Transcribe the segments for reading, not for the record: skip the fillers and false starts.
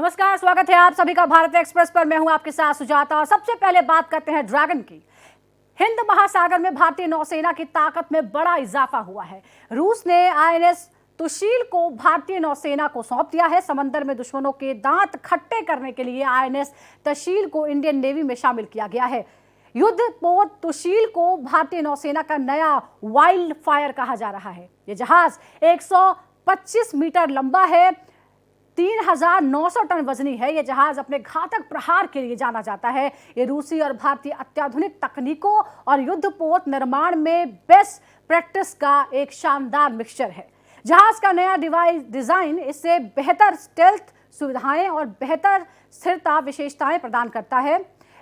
नमस्कार, स्वागत है आप सभी का भारत एक्सप्रेस पर। मैं हूं आपके साथ सुजाता और सबसे पहले बात करते हैं ड्रैगन की। हिंद महासागर में भारतीय नौसेना की ताकत में बड़ा इजाफा हुआ है। रूस ने आईएनएस तुशील को भारतीय नौसेना को सौंप दिया है। समंदर में दुश्मनों के दांत खट्टे करने के लिए आईएनएस तुशील को इंडियन नेवी में शामिल किया गया है। युद्ध पोत तुशील को भारतीय नौसेना का नया वाइल्ड फायर कहा जा रहा है। यह जहाज 125 मीटर लंबा है, 3,900 टन वजनी है। यह जहाज अपने घातक प्रहार के लिए जाना जाता है। यह रूसी और भारतीय अत्याधुनिक तकनीकों और युद्धपोत निर्माण में बेस्ट प्रैक्टिस का एक शानदार मिक्सचर है। जहाज का नया डिजाइन इससे बेहतर स्टेल्थ सुविधाएं और बेहतर स्थिरता विशेषताएं प्रदान करता है।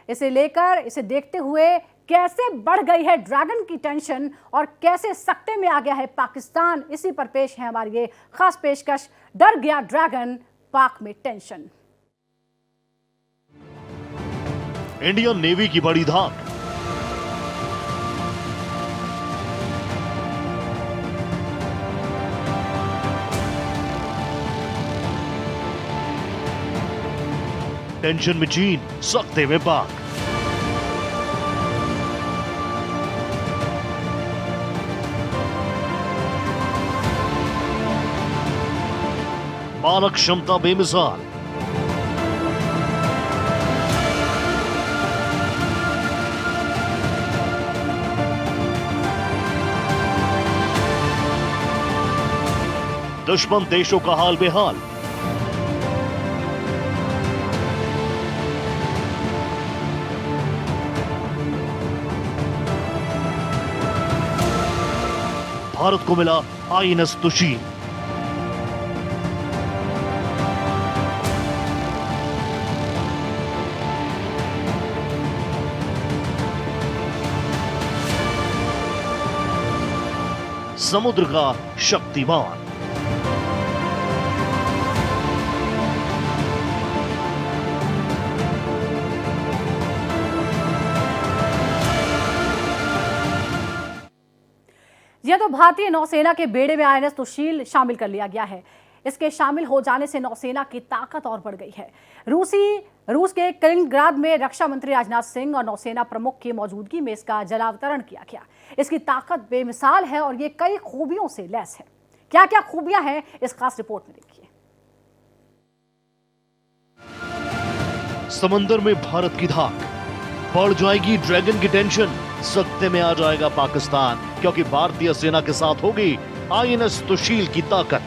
इसे देखते हुए कैसे बढ़ गई है ड्रैगन की टेंशन और कैसे सकते में आ गया है पाकिस्तान, इसी पर पेश है हमारी ये खास पेशकश, डर गया ड्रैगन, पाक में टेंशन। इंडियन नेवी की बड़ी धाक। टेंशन में चीन, सकते में पाक। मारक क्षमता बेमिसाल। दुश्मन देशों का हाल बेहाल। भारत को मिला आईएनएस तुशील। समुद्र का शक्तिमान। यह तो भारतीय नौसेना के बेड़े में आईएनएस तुशील शामिल कर लिया गया है। इसके शामिल हो जाने से नौसेना की ताकत और बढ़ गई है। रूस के कलिनिंग्राद में रक्षा मंत्री राजनाथ सिंह और नौसेना प्रमुख की मौजूदगी में इसका जलावतरण किया गया। इसकी ताकत बेमिसाल है और ये कई खूबियों से लैस है। क्या क्या खूबियां हैं, इस खास रिपोर्ट में देखिए। समंदर में भारत की धाक। बढ़ जाएगी ड्रैगन की टेंशन, सकते में आ जाएगा पाकिस्तान, क्योंकि भारतीय सेना के साथ होगी आईएनएस तुशील की ताकत।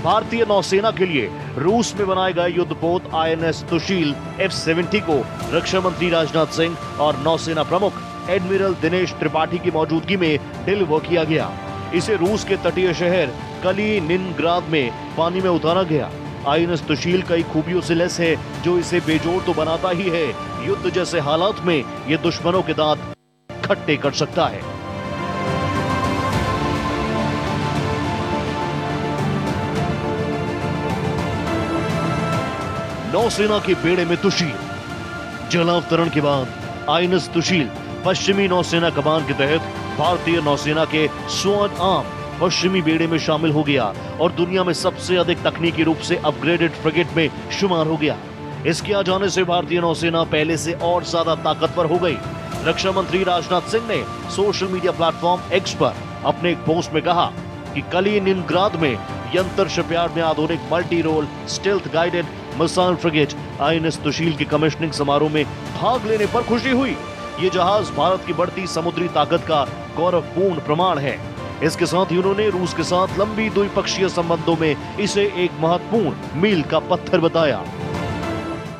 भारतीय नौसेना के लिए रूस में बनाए गए युद्धपोत आईएनएस तुशील F-70 को रक्षा मंत्री राजनाथ सिंह और नौसेना प्रमुख एडमिरल दिनेश त्रिपाठी की मौजूदगी में डिलीवर किया गया। इसे रूस के तटीय शहर कलिनिनग्राद में पानी में उतारा गया। आईएनएस तुशील कई खूबियों से लैस है, जो इसे बेजोड़ तो बनाता ही है, युद्ध जैसे हालात में ये दुश्मनों के दांत खट्टे कर सकता है। नौसेना के बेड़े में तुशील। जलावतरण के बाद आईएनएस तुशील पश्चिमी नौसेना कमान के तहत भारतीय नौसेना के स्वर्ण आर्म पश्चिमी बेड़े में शामिल हो गया और दुनिया में सबसे अधिक तकनीकी रूप से अपग्रेडेड फ्रिगेट में शुमार हो गया। इसके आ जाने से भारतीय नौसेना पहले से और ज्यादा ताकतवर हो गई। रक्षा मंत्री राजनाथ सिंह ने सोशल मीडिया प्लेटफॉर्म एक्स पर अपने एक पोस्ट में कहा कि कलिनिनग्राद में यंत्र शिपयार्ड में आधुनिक multi role stealth guided missile frigate INS Tushil के कमिश्निंग समारोह में भाग लेने पर खुशी हुई। ये जहाज भारत की बढ़ती समुद्री ताकत का गौरवपूर्ण प्रमाण है। इसके साथ ही उन्होंने रूस के साथ लंबी द्विपक्षीय संबंधों में इसे एक महत्वपूर्ण मील का पत्थर बताया।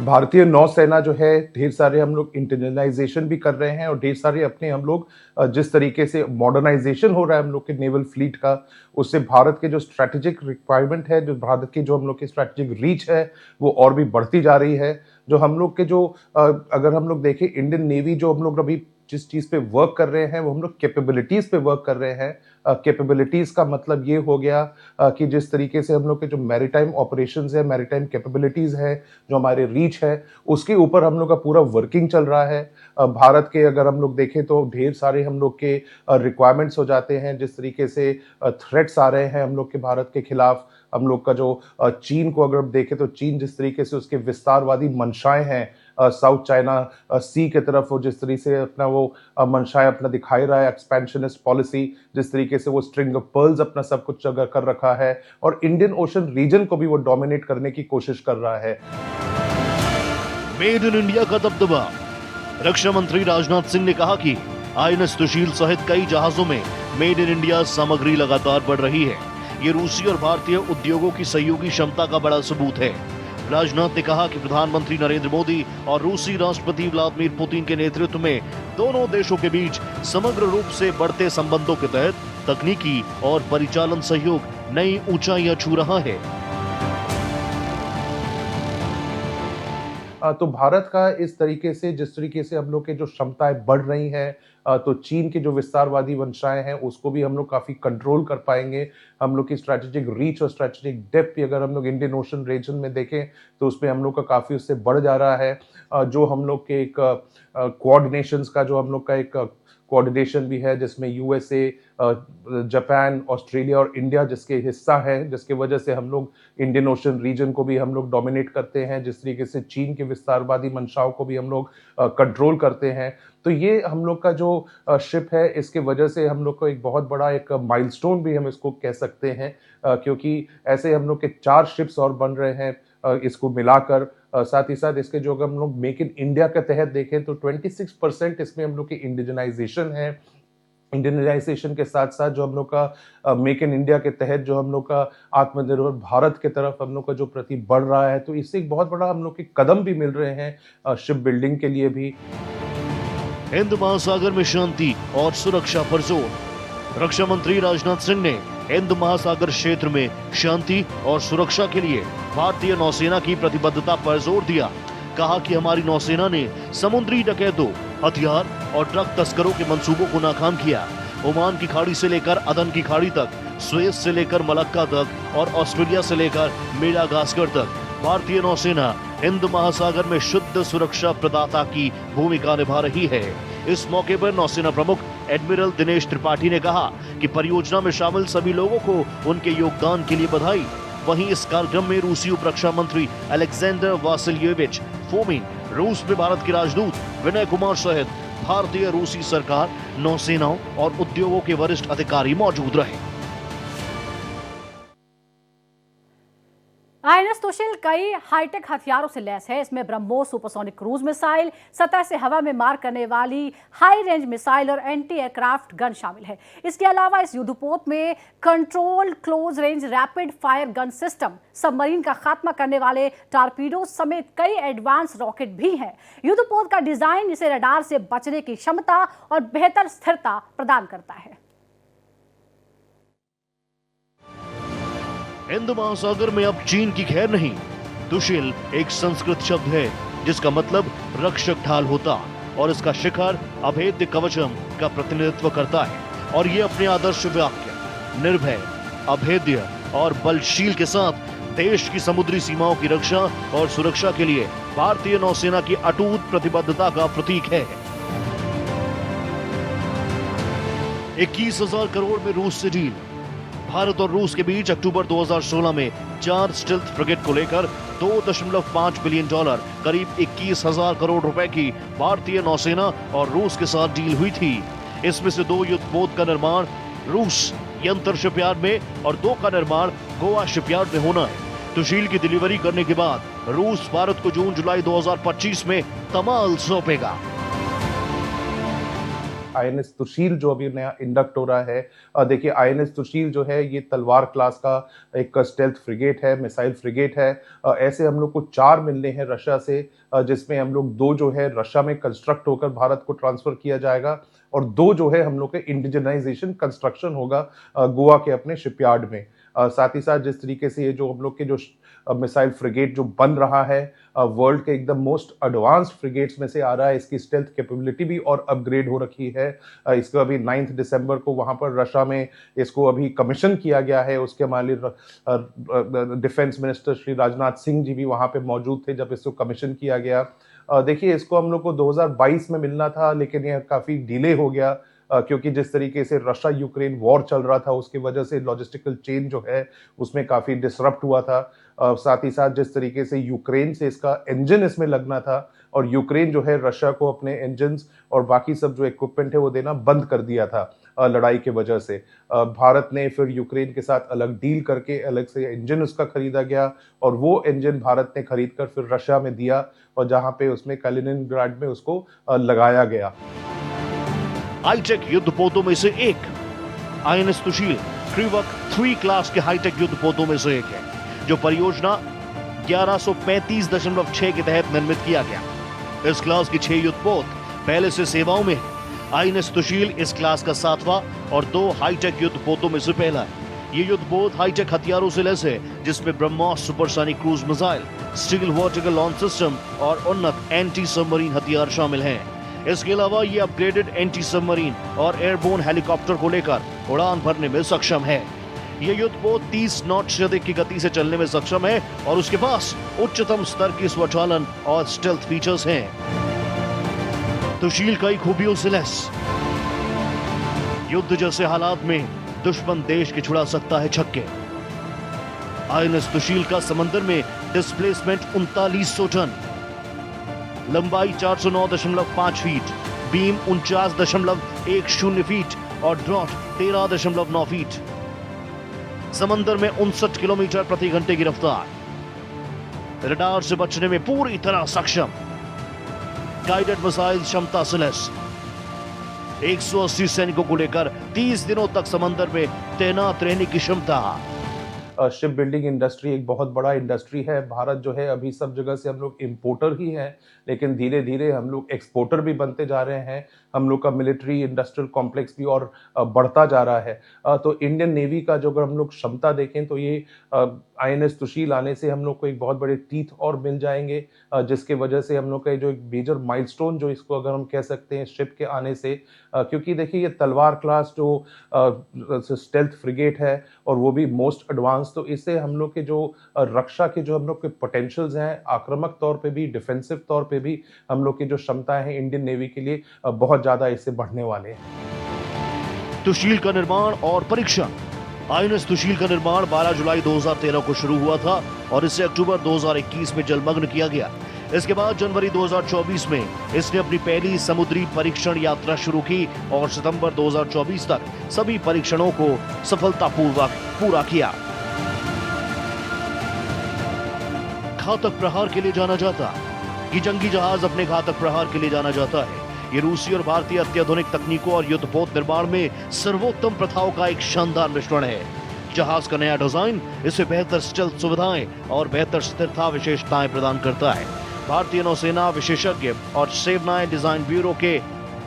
भारतीय नौसेना जो है, ढेर सारे हम लोग इंटरनलाइजेशन भी कर रहे हैं और ढेर सारे अपने हम लोग जिस तरीके से मॉडर्नाइजेशन हो रहा है हम लोग के नेवल फ्लीट का, उससे भारत के जो स्ट्रैटेजिक रिक्वायरमेंट है, जो भारत की जो हम लोग की स्ट्रैटेजिक रीच है, वो और भी बढ़ती जा रही है। जो हम लोग के जो अगर हम लोग देखें इंडियन नेवी जो हम लोग अभी जिस चीज़ पे वर्क कर रहे हैं वो हम लोग कैपेबिलिटीज़ पे वर्क कर रहे हैं। कैपेबिलिटीज़ का मतलब ये हो गया कि जिस तरीके से हम लोग के जो मैरीटाइम ऑपरेशंस है, मैरीटाइम कैपेबिलिटीज़ है, जो हमारे रीच है, उसके ऊपर हम लोग का पूरा वर्किंग चल रहा है। भारत के अगर हम लोग देखें तो ढेर सारे हम लोग के रिक्वायरमेंट्स हो जाते हैं। जिस तरीके से थ्रेट्स आ रहे हैं हम लोग के भारत के खिलाफ, हम लोग का जो चीन को अगर देखें तो चीन जिस तरीके से उसके विस्तारवादी मंशाएं हैं साउथ चाइना सी के तरफ, वो जिस तरीके से अपना वो मंशाएं अपना दिखाई रहा है, एक्सपेंशनिस्ट पॉलिसी, जिस तरीके से वो स्ट्रिंग ऑफ पर्ल्स अपना सब कुछ जगह कर रखा है और इंडियन ओशन रीजन को भी वो डोमिनेट करने की कोशिश कर रहा है। मेड इन इंडिया का दबदबा। रक्षा मंत्री राजनाथ सिंह ने कहा कि आईएनएस सुशील सहित कई जहाजों में मेड इन इंडिया सामग्री लगातार बढ़ रही है। ये रूसी और भारतीय उद्योगों की सहयोगी क्षमता का बड़ा सबूत है। राजनाथ ने कहा कि प्रधानमंत्री नरेंद्र मोदी और रूसी राष्ट्रपति व्लादिमीर पुतिन के नेतृत्व में दोनों देशों के बीच समग्र रूप से बढ़ते संबंधों के तहत तकनीकी और परिचालन सहयोग नई ऊंचाइयां छू रहा है। तो भारत का इस तरीके से जिस तरीके से हम लोग के जो क्षमताएं बढ़ रही हैं, तो चीन की जो विस्तारवादी मंशाएं हैं उसको भी हम लोग काफी कंट्रोल कर पाएंगे। हम लोग की स्ट्रैटेजिक रीच और स्ट्रैटेजिक डेप्थ अगर हम लोग इंडियन ओशन रीजन में देखें तो उसमें हम लोग का काफी उससे बढ़ जा रहा है। जो हम लोग के एक कोऑर्डिनेशंस का जो हम लोग का एक कोऑर्डिनेशन भी है जिसमें यूएसए, जापान, ऑस्ट्रेलिया और इंडिया जिसके हिस्सा है, जिसकी वजह से हम लोग इंडियन ओशन रीजन को भी हम लोग डोमिनेट करते हैं, जिस तरीके से चीन के विस्तारवादी मंशाओं को भी हम लोग कंट्रोल करते हैं। तो ये हम लोग का जो शिप है इसके वजह से हम लोग को एक बहुत बड़ा एक माइलस्टोन भी हम इसको कह सकते हैं, क्योंकि ऐसे हम लोग के 4 शिप्स और बन रहे हैं इसको मिलाकर। साथ ही साथ इसके जो अगर हम लोग मेक इन इंडिया के तहत देखें तो 26% इसमें हम लोग की इंडिजनाइजेशन है। इंडियनाइजेशन के साथ साथ जो हम लोग का मेक इन इंडिया के तहत जो हम लोग का आत्मनिर्भर भारत के तरफ हम लोग का जो प्रति बढ़ रहा है, तो इससे एक बहुत बड़ा हम लोग के कदम भी मिल रहे हैं शिप बिल्डिंग के लिए भी। हिंद महासागर में शांति और सुरक्षा पर जोर। रक्षा मंत्री राजनाथ सिंह ने हिंद महासागर क्षेत्र में शांति और सुरक्षा के लिए भारतीय नौसेना की प्रतिबद्धता पर जोर दिया। कहा कि हमारी नौसेना ने समुद्री डकैतों, हथियार और ड्रग तस्करों के मंसूबों को नाकाम किया। ओमान की खाड़ी से लेकर अदन की खाड़ी तक, स्वेज से लेकर मलक्का तक और ऑस्ट्रेलिया से लेकर मेडागास्कर तक भारतीय नौसेना हिंद महासागर में शुद्ध सुरक्षा प्रदाता की भूमिका निभा रही है। इस मौके पर नौसेना प्रमुख एडमिरल दिनेश त्रिपाठी ने कहा कि परियोजना में शामिल सभी लोगों को उनके योगदान के लिए बधाई। वहीं इस कार्यक्रम में रूसी उप रक्षा मंत्री अलेक्जेंडर वासिल्येविच फोमिन, रूस में भारत के राजदूत विनय कुमार सहित भारतीय, रूसी सरकार, नौसेनाओं और उद्योगों के वरिष्ठ अधिकारी मौजूद रहे। आईएनएस सुशील कई हाईटेक हथियारों से लैस है। इसमें ब्रह्मोस सुपरसोनिक क्रूज मिसाइल, सतह से हवा में मार करने वाली हाई रेंज मिसाइल और एंटी एयरक्राफ्ट गन शामिल है। इसके अलावा इस युद्धपोत में control close range rapid fire gun system, submarine का खात्मा करने वाले टारपीडो समेत कई एडवांस रॉकेट भी हैं। युद्धपोत का डिजाइन इसे रडार से बचने की क्षमता और बेहतर स्थिरता प्रदान करता है। हिंद महासागर में अब चीन की खैर नहीं। सुशील एक संस्कृत शब्द है जिसका मतलब रक्षक ढाल होता और इसका शिखर अभेद्य कवचम का प्रतिनिधित्व करता है। और ये अपने आदर्श वाक्य निर्भय, अभेद्य और बलशील के साथ देश की समुद्री सीमाओं की रक्षा और सुरक्षा के लिए भारतीय नौसेना की अटूट प्रतिबद्धता का प्रतीक है। 21,000 करोड़ में रूस से डील। भारत और रूस के बीच अक्टूबर 2016 में 4 स्टेल्थ फ्रिगेट को लेकर $2.5 बिलियन, करीब 21,000 करोड़ रुपए की भारतीय नौसेना और रूस के साथ डील हुई थी। इसमें से 2 युद्धपोत का निर्माण रूस यंत्र शिपयार्ड में और 2 का निर्माण गोवा शिपयार्ड में होना है। सुशील की डिलीवरी करने के बाद रूस भारत को जून-जुलाई 2025 में तमाल सौंपेगा। आईएनएस सुशील जो अभी नया इंडक्ट हो रहा है, देखिए आईएनएस सुशील जो है ये तलवार क्लास का एक स्टेल्थ फ्रिगेट है, मिसाइल फ्रिगेट है। ऐसे हम लोग को 4 मिलने हैं रशिया से, जिसमें हम लोग 2 जो है रशिया में कंस्ट्रक्ट होकर भारत को ट्रांसफर किया जाएगा और 2 जो है हम लोग के इंडिजनाइजेशन कंस्ट्रक्शन होगा गोवा के अपने शिपयार्ड में। साथ ही साथ जिस तरीके से ये जो हम लोग के जो मिसाइल फ्रिगेट जो बन रहा है, वर्ल्ड के एकदम मोस्ट एडवांस्ड फ्रिगेट्स में से आ रहा है। इसकी स्टेल्थ कैपेबिलिटी भी और अपग्रेड हो रखी है। इसको अभी 9 दिसंबर को वहाँ पर रशिया में इसको अभी कमीशन किया गया है। उसके हमारे डिफेंस मिनिस्टर श्री राजनाथ सिंह जी भी वहाँ पे मौजूद थे जब इसको कमीशन किया गया। देखिए इसको हम लोग को 2022 में मिलना था, लेकिन यह काफ़ी डिले हो गया। क्योंकि जिस तरीके से रशिया यूक्रेन वॉर चल रहा था उसकी वजह से लॉजिस्टिकल चेन जो है उसमें काफ़ी डिसरप्ट हुआ था। साथ ही साथ जिस तरीके से यूक्रेन से इसका इंजन इसमें लगना था और यूक्रेन जो है रशिया को अपने इंजन्स और बाकी सब जो इक्विपमेंट है वो देना बंद कर दिया था लड़ाई की वजह से। भारत ने फिर यूक्रेन के साथ अलग डील करके अलग से इंजन उसका खरीदा गया और वो इंजन भारत ने खरीद कर फिर रशिया में दिया और जहां पे उसमें कैलिनिनग्राड में उसको लगाया गया। हाईटेक युद्धपोतों में से एक आईएनएस तुशील क्रिवक 3 क्लास के हाईटेक युद्धपोतों में से एक है, जो परियोजना 1135.6 के तहत निर्मित किया गया। इस क्लास की 6 युद्धपोत पहले से सेवाओं में है। आईएनएस तुशील इस क्लास का 7वां और 2 हाईटेक युद्धपोतों में से पहला है। ये युद्धपोत हाईटेक हथियारों से लैस है, जिसमें BrahMos supersonic cruise missile, steel vertical launch system और उन्नत एंटी सबमरीन हथियार शामिल हैं। इसके अलावा ये अपग्रेडेड एंटी सबमरीन और एयरबोर्न हेलीकॉप्टर को लेकर उड़ान भरने में सक्षम है। ये युद्धपोत 30 नॉट से अधिक की गति से चलने में सक्षम है और उसके पास उच्चतम स्तर की स्वचालन और स्टेल्थ फीचर्स हैं। तुशील कई खूबियों से लैस, युद्ध जैसे हालात में दुश्मन देश के छुड़ा सकता है छक्के। आईएनएस तुशील का समंदर में डिस्प्लेसमेंट 3900 टन, लंबाई 409.5 फीट, बीम 49.10 फीट और ड्रॉट 13.9 फीट। समंदर में 59 किलोमीटर प्रति घंटे की रफ्तार, रडार से बचने में पूरी तरह सक्षम, गाइडेड मिसाइल क्षमता से लैस, 180 सैनिकों को लेकर 30 दिनों तक समंदर में तैनात रहने की क्षमता। शिप बिल्डिंग इंडस्ट्री एक बहुत बड़ा इंडस्ट्री है। भारत जो है अभी सब जगह से हम लोग इम्पोर्टर ही हैं, लेकिन धीरे धीरे हम लोग एक्सपोर्टर भी बनते जा रहे हैं। हम लोग का मिलिट्री इंडस्ट्रियल कॉम्प्लेक्स भी और बढ़ता जा रहा है। तो इंडियन नेवी का जो अगर हम लोग क्षमता देखें तो ये आईएनएस तुशील आने से हम लोग को एक बहुत बड़े टीथ और मिल जाएंगे, जिसके वजह से हम लोग का जो एक मेजर माइलस्टोन जो इसको अगर हम कह सकते हैं शिप के आने से, क्योंकि देखिए ये तलवार क्लास जो स्टेल्थ फ्रिगेट है और वो भी मोस्ट एडवांस, तो इससे हम लोग के जो रक्षा के जो हम लोग के पोटेंशियल्स हैं आक्रामक तौर पे भी डिफेंसिव तौर पे भी हम लोग की जो क्षमताएं हैं इंडियन नेवी के लिए बहुत ज्यादा इससे बढ़ने वाले हैं। तुशील का निर्माण और परीक्षण। आईएनएस तुशील का निर्माण 12 जुलाई 2013 को शुरू हुआ था और इसे अक्टूबर 2021 में जलमग्न किया गया। इसके बाद जनवरी 2024 में इसने अपनी पहली समुद्री परीक्षण यात्रा शुरू की और सितंबर 2024 तक सभी परीक्षणों को सफलतापूर्वक पूरा किया। घातक प्रहार के लिए जाना जाता, ये जंगी जहाज अपने घातक प्रहार के लिए जाना जाता है। ये रूसी और भारतीय अत्याधुनिक तकनीकों और युद्धपोत निर्माण में सर्वोत्तम प्रथाओं का एक शानदार मिश्रण है। जहाज का नया डिजाइन इसे बेहतर स्टेल्थ सुविधाएं और बेहतर स्थिरता विशेषताएं प्रदान करता है। भारतीय नौसेना विशेषज्ञ और सेनाएं डिजाइन ब्यूरो के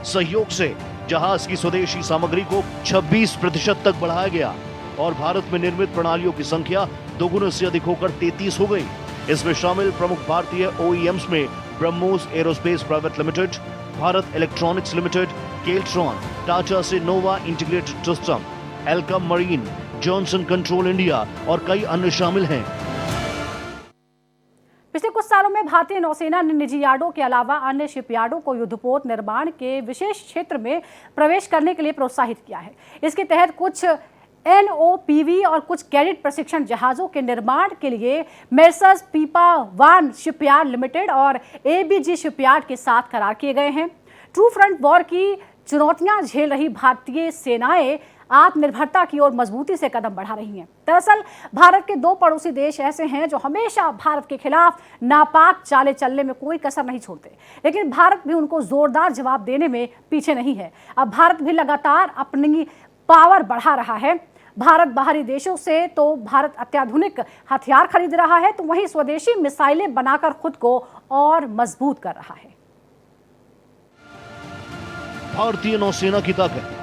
सहयोग से जहाज की स्वदेशी सामग्री को 26% तक बढ़ाया गया और भारत में निर्मित प्रणालियों की संख्या दोगुने से अधिक होकर 33 हो गई। इसमें शामिल प्रमुख भारतीय ओईएम्स में BrahMos Aerospace Private Limited, Bharat Electronics Limited, Keltron, Tata से Nova Integrated System, Elcome Marine, Johnson Control India और कई अन्य शामिल हैं। पिछले कुछ सालों में भारतीय नौसेना ने निजी यार्डों के अलावा अन्य शिपयार्डों को युद्धपोत निर्माण के विशेष क्षेत्र में प्रवेश करने के लिए प्रोत्साहित किया है। इसके तहत कुछ एनओपीवी और कुछ कैडेट प्रशिक्षण जहाजों के निर्माण के लिए मेर्सर्स पीपावान शिपयार्ड लिमिटेड और एबीजी शिपयार्ड के साथ करार किए गए हैं। ट्रू फ्रंट वॉर की चुनौतियां झेल रही भारतीय सेनाएं आत्मनिर्भरता की ओर मजबूती से कदम बढ़ा रही हैं। दरअसल भारत के 2 पड़ोसी देश ऐसे हैं जो हमेशा भारत के खिलाफ नापाक चालें चलने में कोई कसर नहीं छोड़ते, लेकिन भारत भी उनको जोरदार जवाब देने में पीछे नहीं है। अब भारत भी लगातार अपनी पावर बढ़ा रहा है। भारत बाहरी देशों से तो भारत अत्याधुनिक हथियार खरीद रहा है, तो वहीं स्वदेशी मिसाइलें बनाकर खुद को और मजबूत कर रहा है। भारतीय नौसेना की ताकत।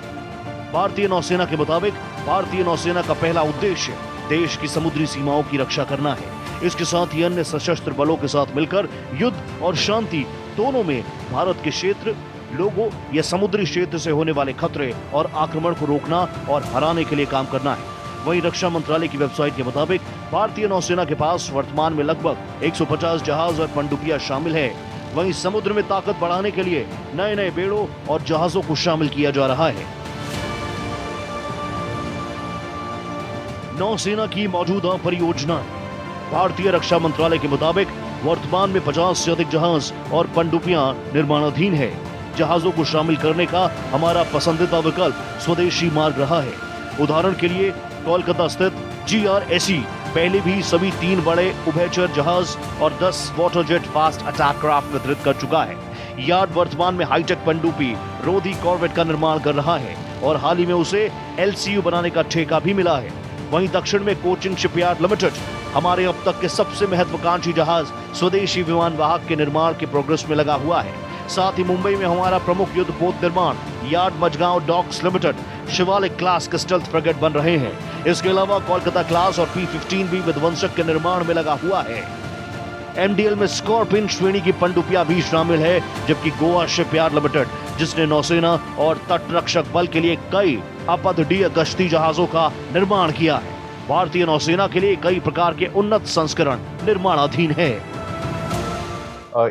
भारतीय नौसेना के मुताबिक भारतीय नौसेना का पहला उद्देश्य देश की समुद्री सीमाओं की रक्षा करना है। इसके साथ ही अन्य सशस्त्र बलों के साथ मिलकर युद्ध और शांति दोनों में भारत के क्षेत्र, लोगों या समुद्री क्षेत्र से होने वाले खतरे और आक्रमण को रोकना और हराने के लिए काम करना है। वहीं रक्षा मंत्रालय की वेबसाइट के मुताबिक भारतीय नौसेना के पास वर्तमान में लगभग 150 जहाज और पनडुब्बियां शामिल है। वहीं समुद्र में ताकत बढ़ाने के लिए नए नए बेड़ों और जहाजों को शामिल किया जा रहा है। नौसेना की मौजूदा परियोजना। भारतीय रक्षा मंत्रालय के मुताबिक वर्तमान में 50 से अधिक जहाज और पनडुब्बियां निर्माणाधीन है। जहाजों को शामिल करने का हमारा पसंदीदा विकल्प स्वदेशी मार्ग रहा है। उदाहरण के लिए कोलकाता स्थित GRSE पहले भी सभी 3 बड़े उभयचर जहाज और 10 water jet fast attack craft वितरित कर चुका है। यार्ड वर्तमान में हाईटेक पनडुब्बी रोधी कॉर्वेट का निर्माण कर रहा है और हाल ही में उसे LCU बनाने का ठेका भी मिला है। वहीं दक्षिण में कोचिन शिपयार्ड लिमिटेड हमारे अब तक के सबसे महत्वाकांक्षी जहाज स्वदेशी विमान वाहक के निर्माण के प्रोग्रेस में लगा हुआ है। साथ ही मुंबई में हमारा प्रमुख युद्धपोत निर्माण yard Mazagon Docks Limited Shivalik class के स्टेल्थ फ्रिगेट बन रहे हैं। इसके अलावा कोलकाता क्लास और P-15 भी विध्वंसक के निर्माण में लगा हुआ है। MDL में स्कॉर्पियन श्रेणी की पनडुब्बियां भी शामिल है, जबकि गोवा शिपयार्ड लिमिटेड, जिसने नौसेना और तटरक्षक बल के लिए कई अपतटीय गश्ती जहाजों का निर्माण किया है। भारतीय नौसेना के लिए कई प्रकार के उन्नत संस्करण निर्माणाधीन है।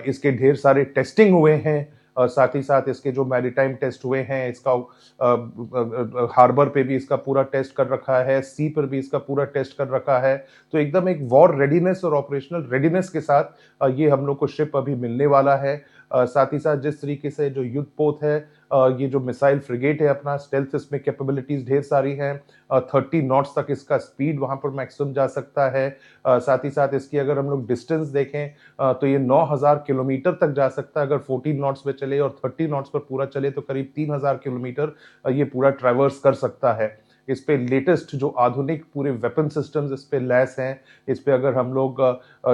इसके ढेर सारे टेस्टिंग हुए हैं, साथ ही साथ इसके जो मैरीटाइम टेस्ट हुए हैं, इसका हार्बर पे भी इसका पूरा टेस्ट कर रखा है, सी पर भी इसका पूरा टेस्ट कर रखा है। तो एकदम एक वॉर रेडीनेस और ऑपरेशनल रेडीनेस के साथ ये हम लोग को शिप अभी मिलने वाला है। साथ ही साथ जिस तरीके से जो युद्धपोत है, ये जो मिसाइल फ्रिगेट है अपना, स्टेल्थ इसमें कैपेबिलिटीज ढेर सारी हैं। 30 नॉट्स तक इसका स्पीड वहां पर मैक्सिमम जा सकता है। साथ ही साथ इसकी अगर हम लोग डिस्टेंस देखें तो ये 9000 किलोमीटर तक जा सकता है अगर 14 नॉट्स पे चले, और 30 नॉट्स पर पूरा चले तो करीब 3000 किलोमीटर ये पूरा ट्रैवर्स कर सकता है। इस पे लेटेस्ट जो आधुनिक पूरे वेपन सिस्टम्स इस पे लैस हैं। इस पे अगर हम लोग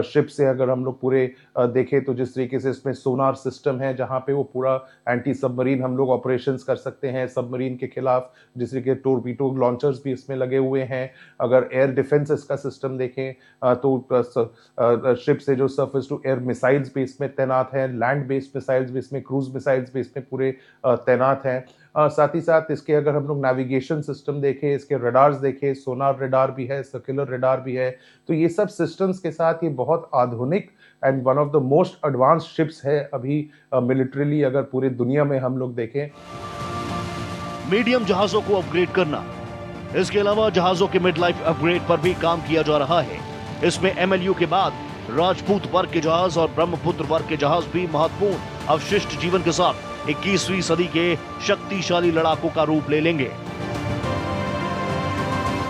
शिप से अगर हम लोग पूरे देखें तो जिस तरीके से इसमें सोनार सिस्टम है, जहां पे वो पूरा एंटी सबमरीन हम लोग ऑपरेशंस कर सकते हैं सबमरीन के खिलाफ, जिस तरीके टोरपीडो लॉन्चर्स भी इसमें लगे हुए हैं। अगर एयर डिफेंस इसका सिस्टम देखें तो शिप से जो सर्फेस टू एयर मिसाइल्स भी इसमें तैनात हैं, लैंड बेस्ड मिसाइल्स भी इसमें, क्रूज मिसाइल्स भी इसमें पूरे तैनात हैं। साथ ही साथ इसके अगर हम लोग नेविगेशन सिस्टम देखें, इसके रडार्स देखें, सोनार रडार भी है, सर्कुलर रडार भी है। तो ये सब सिस्टम्स के साथ ये बहुत आधुनिक and one of the most advance ships है अभी मिलिट्रीली अगर पूरी दुनिया में हम लोग देखें। मीडियम जहाजों को अपग्रेड करना। इसके अलावा जहाजों के मिड लाइफ अपग्रेड पर भी काम किया जा रहा है। इसमें MLU के बाद राजपूत वर्ग के जहाज और ब्रह्मपुत्र वर्ग के जहाज भी महत्वपूर्ण अवशिष्ट जीवन के साथ 21वीं सदी के शक्तिशाली लड़ाकों का रूप ले लेंगे।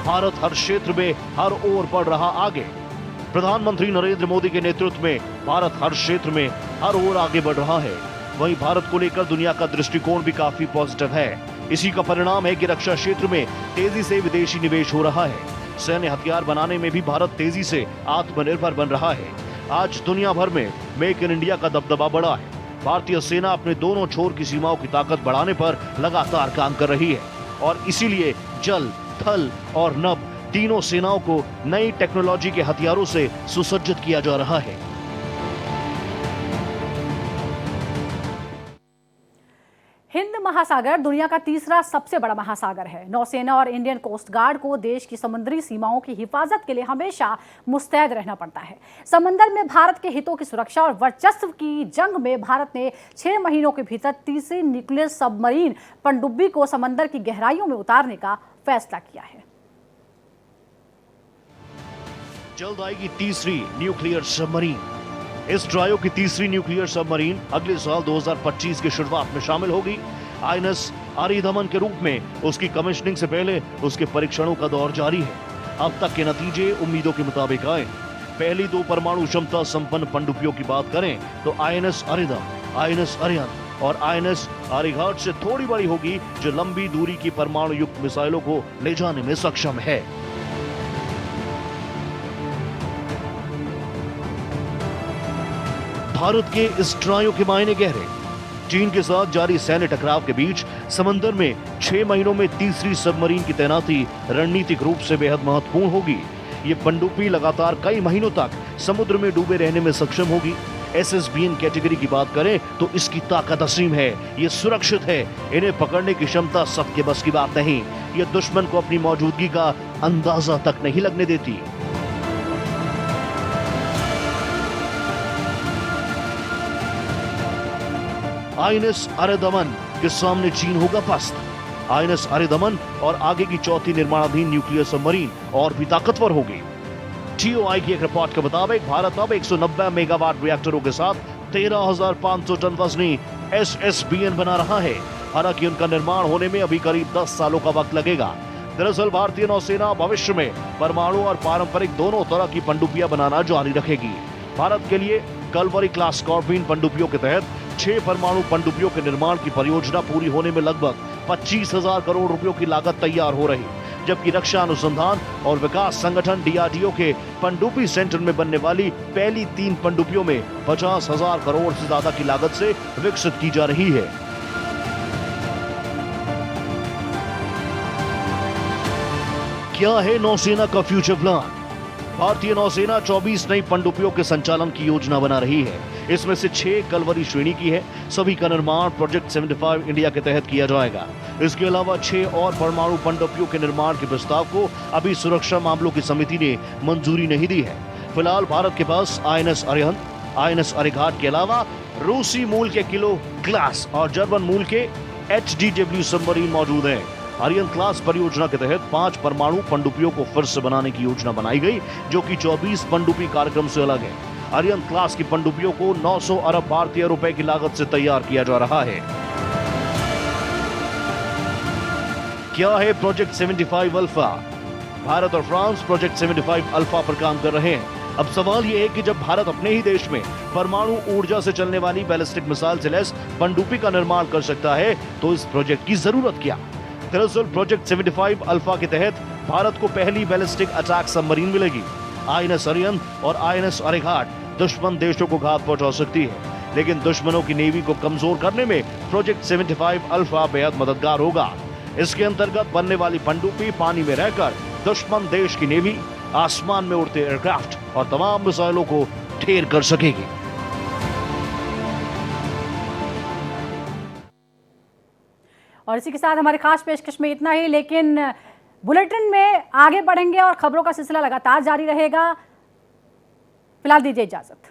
भारत हर क्षेत्र में हर ओर बढ़ रहा आगे। प्रधानमंत्री नरेंद्र मोदी के नेतृत्व में भारत हर क्षेत्र में हर ओर आगे बढ़ रहा है। वहीं भारत को लेकर दुनिया का दृष्टिकोण भी काफी पॉजिटिव है। इसी का परिणाम है कि रक्षा क्षेत्र में तेजी से विदेशी निवेश हो रहा है। सैन्य हथियार बनाने में भी भारत तेजी से आत्मनिर्भर बन रहा है। आज दुनिया भर में मेक इन इंडिया का दबदबा बढ़ा है। भारतीय सेना अपने दोनों छोर की सीमाओं की ताकत बढ़ाने पर लगातार काम कर रही है और इसीलिए जल, थल और नभ तीनों सेनाओं को नई टेक्नोलॉजी के हथियारों से सुसज्जित किया जा रहा है। हिंद महासागर दुनिया का तीसरा सबसे बड़ा महासागर है। नौसेना और इंडियन कोस्ट गार्ड को देश की समुद्री सीमाओं की हिफाजत के लिए हमेशा मुस्तैद रहना पड़ता है। समंदर में भारत के हितों की सुरक्षा और वर्चस्व की जंग में भारत ने 6 महीनों के भीतर तीसरी न्यूक्लियर सबमरीन पनडुब्बी को समंदर की गहराइयों में उतारने का फैसला किया है। जल्द आएगी तीसरी न्यूक्लियर सबमरीन। इस ट्रायो की तीसरी न्यूक्लियर सबमरीन अगले साल 2025 की शुरुआत में शामिल होगी। INS आरिदमन के रूप में उसकी कमिश्निंग से पहले उसके परीक्षणों का दौर जारी है। अब तक के नतीजे उम्मीदों के मुताबिक आए। पहली 2 परमाणु क्षमता संपन्न पनडुब्बियों की बात करें तो INS अरिदम, INS अरिहंत और INS आर्यघाट से थोड़ी बड़ी होगी, जो लंबी दूरी की परमाणु युक्त मिसाइलों को ले जाने में सक्षम है। भारत के इस ट्रायो के मायने गहरे। चीन के साथ जारी सैन्य टकराव के बीच समंदर में 6 महीनों में तीसरी सबमरीन की तैनाती रणनीतिक रूप से बेहद महत्वपूर्ण होगी। ये पनडुब्बी लगातार कई महीनों तक समुद्र में डूबे रहने में सक्षम होगी। SSBN कैटेगरी की बात करें तो इसकी ताकत असीम है, ये सुरक्षित है। इन्हें पकड़ने की क्षमता सबके बस की बात नहीं। ये दुश्मन को अपनी मौजूदगी का अंदाजा तक नहीं लगने देती। आईएनएस अरिदमन के सामने चीन होगा पस्त। आईएनएस अरिदमन और आगे की चौथी निर्माणाधीन न्यूक्लियर सबमरीन और भी ताकतवर होगी। टीओआई की एक रिपोर्ट के मुताबिक भारत अब 190 मेगावाट रिएक्टरों के साथ 13,500 टन वजनी SSBN बना रहा है। हालांकि उनका निर्माण होने में अभी करीब 10 सालों का वक्त लगेगा। दरअसल भारतीय नौसेना भविष्य में परमाणु और पारंपरिक दोनों तरह की पनडुब्बियां बनाना जारी रखेगी। भारत के लिए कलवरी क्लास स्कॉर्पियन पनडुब्बियों के तहत 6 परमाणु पनडुब्बियों के निर्माण की परियोजना पूरी होने में लगभग 25,000 करोड़ रुपयों की लागत तैयार हो रही, जबकि रक्षा अनुसंधान और विकास संगठन DRDO के पनडुब्बी सेंटर में बनने वाली पहली 3 पनडुब्बियों में 50,000 करोड़ से ज्यादा की लागत से विकसित की जा रही है। क्या है नौसेना का फ्यूचर प्लान? भारतीय नौसेना 24 नई पनडुब्बियों के संचालन की योजना बना रही है। इसमें से 6 कलवरी श्रेणी की है। सभी का निर्माण प्रोजेक्ट 75 इंडिया के तहत किया जाएगा। इसके अलावा 6 और परमाणु पनडुब्बियों के निर्माण के प्रस्ताव को अभी सुरक्षा मामलों की समिति ने मंजूरी नहीं दी है। फिलहाल भारत के पास आईएनएस अरिहंत, आईएनएस अरिघाट के अलावा रूसी मूल के किलो क्लास और जर्मन मूल के HDW सबमरीन मौजूद हैं। अरिहंत क्लास परियोजना के तहत 5 परमाणु पनडुब्बियों को फिर से बनाने की योजना बनाई गई, जो कि 24 पनडुब्बी कार्यक्रम से अलग है। अरिहंत क्लास की पनडुब्बियों को 900 अरब भारतीय रुपए की लागत से तैयार किया जा रहा है। क्या है प्रोजेक्ट 75 अल्फा? भारत और फ्रांस प्रोजेक्ट 75 अल्फा पर काम कर रहे हैं। अब सवाल यह है कि जब भारत अपने ही देश में परमाणु ऊर्जा से चलने वाली बैलिस्टिक मिसाइल से लैस पनडुब्बी का निर्माण कर सकता है, तो इस प्रोजेक्ट की जरूरत क्या? दरअसल प्रोजेक्ट 75 अल्फा के तहत भारत को पहली बैलिस्टिक अटैक सबमरीन मिलेगी। आईएनएस अरिहंत और आईएनएस अरिघाट दुश्मन देशों को घात पहुंचा सकती है, लेकिन दुश्मनों की नेवी को कमजोर करने में प्रोजेक्ट 75 अल्फा बेहद मददगार होगा। इसके अंतर्गत बनने वाली पनडुब्बी पानी में रहकर दुश्मन देश की नेवी, आसमान में उड़ते एयरक्राफ्ट और तमाम मिसाइलों को ढेर कर सकेगी। और इसी के साथ हमारे खास पेशकश में इतना ही, लेकिन बुलेटिन में आगे बढ़ेंगे और खबरों का सिलसिला लगातार जारी रहेगा। फिलहाल दीजिए इजाजत।